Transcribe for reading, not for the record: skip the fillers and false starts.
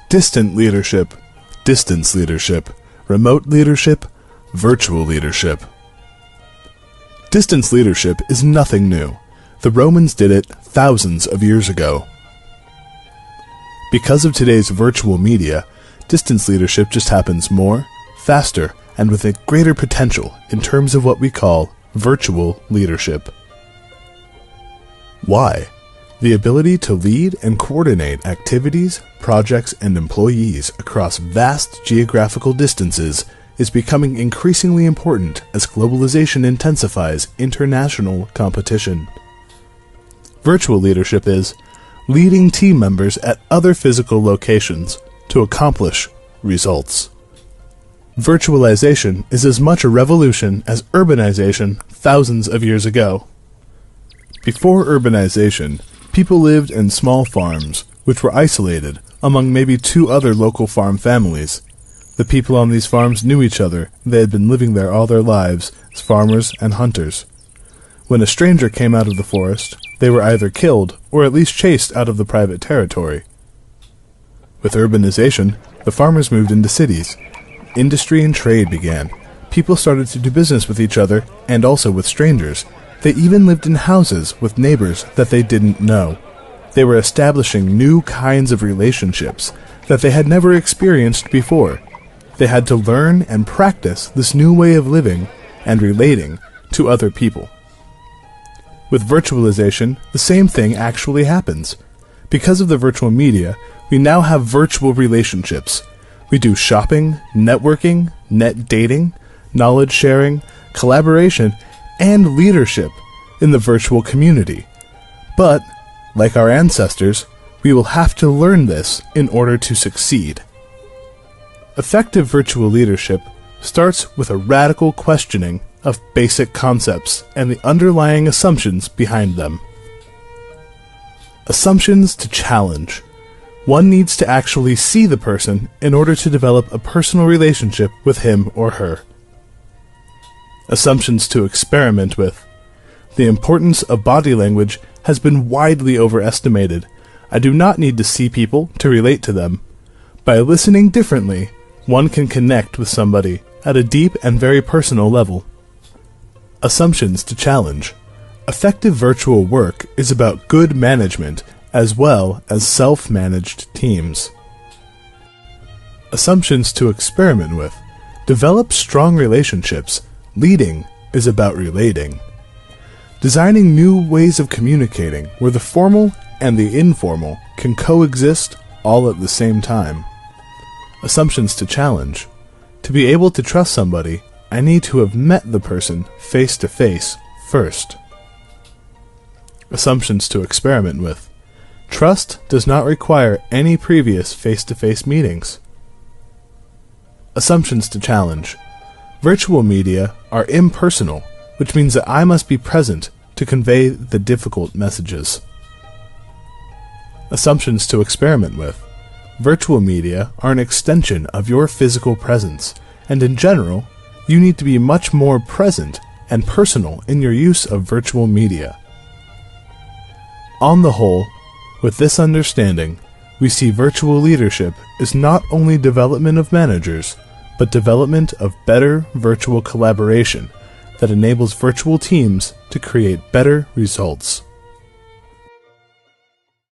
distant leadership, distance leadership, remote leadership, virtual leadership. Distance leadership is nothing new. The Romans did it thousands of years ago. Because of today's virtual media, distance leadership just happens more, faster, and with a greater potential in terms of what we call virtual leadership. Why? The ability to lead and coordinate activities, projects, and employees across vast geographical distances is becoming increasingly important as globalization intensifies international competition. Virtual leadership is leading team members at other physical locations to accomplish results. Virtualization is as much a revolution as urbanization thousands of years ago. Before urbanization, people lived in small farms, which were isolated among maybe 2 other local farm families. The people on these farms knew each other. They had been living there all their lives as farmers and hunters. When a stranger came out of the forest, they were either killed or at least chased out of the private territory. With urbanization, the farmers moved into cities. Industry and trade began. People started to do business with each other and also with strangers. They even lived in houses with neighbors that they didn't know. They were establishing new kinds of relationships that they had never experienced before. They had to learn and practice this new way of living and relating to other people. With virtualization, the same thing actually happens. Because of the virtual media, we now have virtual relationships. We do shopping, networking, net dating, knowledge sharing, collaboration, and leadership in the virtual community. But, like our ancestors, we will have to learn this in order to succeed. Effective virtual leadership starts with a radical questioning of basic concepts and the underlying assumptions behind them. Assumptions to challenge. One needs to actually see the person in order to develop a personal relationship with him or her. Assumptions to experiment with. The importance of body language has been widely overestimated. I do not need to see people to relate to them. By listening differently, one can connect with somebody at a deep and very personal level. Assumptions to challenge. Effective virtual work is about good management as well as self-managed teams. Assumptions to experiment with. Develop strong relationships. Leading is about relating. Designing new ways of communicating where the formal and the informal can coexist all at the same time. Assumptions to challenge. To be able to trust somebody, I need to have met the person face to face first. Assumptions to experiment with. Trust does not require any previous face-to-face meetings. Assumptions to challenge. Virtual media are impersonal, which means that I must be present to convey the difficult messages. Assumptions to experiment with. Virtual media are an extension of your physical presence, and in general, you need to be much more present and personal in your use of virtual media. On the whole, with this understanding, we see virtual leadership as not only development of managers, but development of better virtual collaboration that enables virtual teams to create better results.